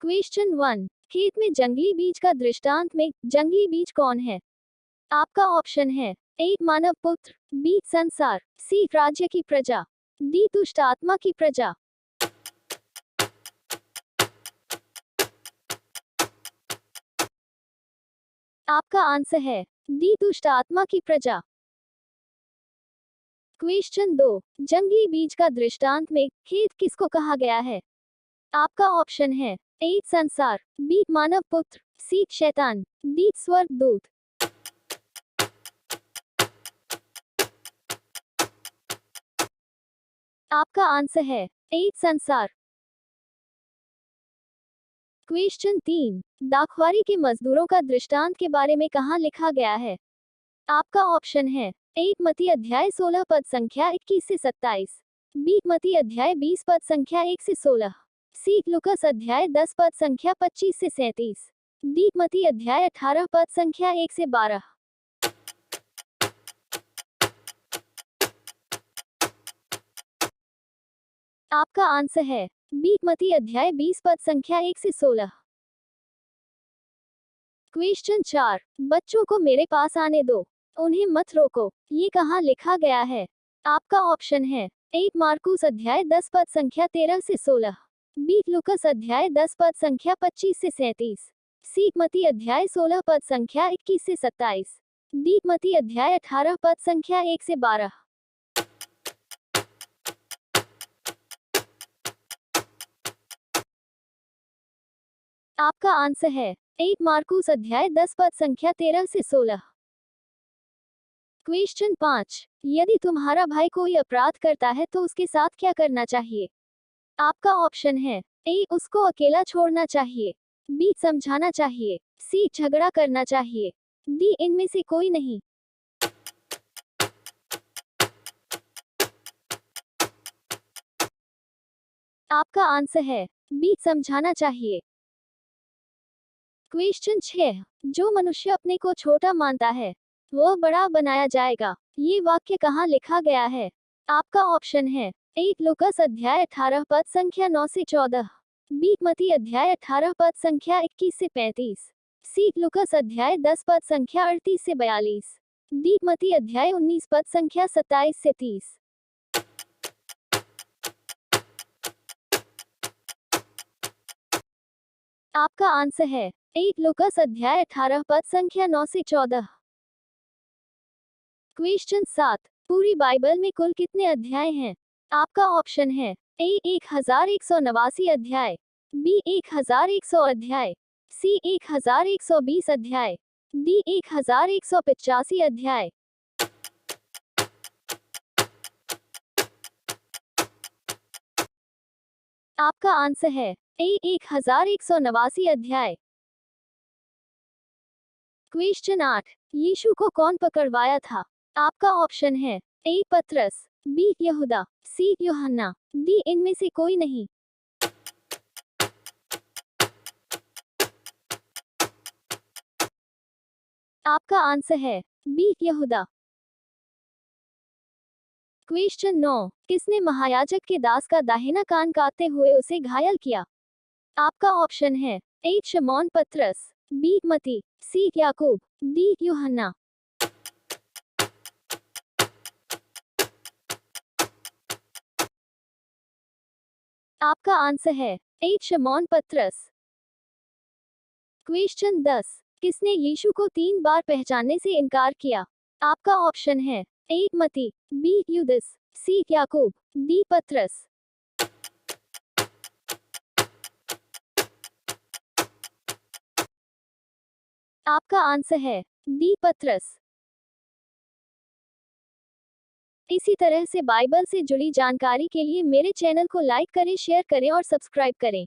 Question 1। खेत में जंगली बीज का दृष्टांत में जंगली बीज कौन है? आपका ऑप्शन है ए मानव पुत्र, बी संसार, सी राज्य की प्रजा, डी दुष्ट आत्मा की प्रजा। आपका आंसर है डी दुष्ट आत्मा की प्रजा। क्वेश्चन 2। जंगली बीज का दृष्टांत में खेत किसको कहा गया है? आपका ऑप्शन है ए संसार, बी मानव पुत्र, सी शैतान, डी स्वर्गदूत। आपका आंसर है ए संसार। क्वेश्चन 3। दाखवारी के मजदूरों का दृष्टांत के बारे में कहाँ लिखा गया है? आपका ऑप्शन है ए मत्ती अध्याय 16 पद संख्या 21 से 27, बी मत्ती अध्याय 20 पद संख्या 1 से 16, सी लुकस अध्याय 10 पद संख्या 25 से 37, डी मत्ती अध्याय 18 पद संख्या 1 से 12। आपका आंसर है बी मत्ती अध्याय 20 पद संख्या 1 से 16। क्वेश्चन 4। बच्चों को मेरे पास आने दो, उन्हें मत रोको, ये कहाँ लिखा गया है? आपका ऑप्शन है ए मार्कुस अध्याय 10 पद संख्या 13 से 16, बी लुकस अध्याय 10 पद संख्या 25 से 37, सी मत्ती अध्याय 16 पद संख्या 21 से 27, डी मत्ती अध्याय 18 पद संख्या 1 से 12। आपका आंसर है ए मार्कुस अध्याय 10 पद संख्या 13 से 16। क्वेश्चन 5। यदि तुम्हारा भाई कोई अपराध करता है तो उसके साथ क्या करना चाहिए? आपका ऑप्शन है ए उसको अकेला छोड़ना चाहिए, बी समझाना चाहिए, सी झगड़ा करना चाहिए, डी इनमें से कोई नहीं। आपका आंसर है बी समझाना चाहिए। क्वेश्चन 6। जो मनुष्य अपने को छोटा मानता है वह बड़ा बनाया जाएगा, ये वाक्य कहाँ लिखा गया है? आपका ऑप्शन है ए लुकस अध्याय 18 पद संख्या 9 से 14, बी मत्ती अध्याय 18 पद संख्या 21 से 35, सी लुकस अध्याय 10 पद संख्या 38 से 42, डी मत्ती अध्याय 19 पद संख्या 27 से 30। आपका आंसर है ए लुकस अध्याय 18 पद संख्या 9 से 14। क्वेश्चन 7। पूरी बाइबल में कुल कितने अध्याय हैं? आपका ऑप्शन है ए 1189 अध्याय, बी 1100 अध्याय, सी 1120 अध्याय, डी 1185 अध्याय। आपका आंसर है ए 1189 अध्याय। क्वेश्चन 8। यीशु को कौन पकड़वाया था? आपका ऑप्शन है ए पतरस, बी यहूदा, सी यूहन्ना, डी इनमें से कोई नहीं। आपका आंसर है बी यहूदा। क्वेश्चन 9। किसने महायाजक के दास का दाहिना कान काटते हुए उसे घायल किया? आपका ऑप्शन है ए शमौन पतरस, बी मती, सी याकूब, डी यूहन्ना। आपका आंसर है ए शमौन पतरस। क्वेश्चन 10। किसने यीशु को 3 बार पहचानने से इनकार किया? आपका ऑप्शन है ए मती, बी यूदस, सी याकूब, डी पतरस। आपका आंसर है डी पतरस। इसी तरह से बाइबल से जुड़ी जानकारी के लिए मेरे चैनल को लाइक करें, शेयर करें और सब्सक्राइब करें।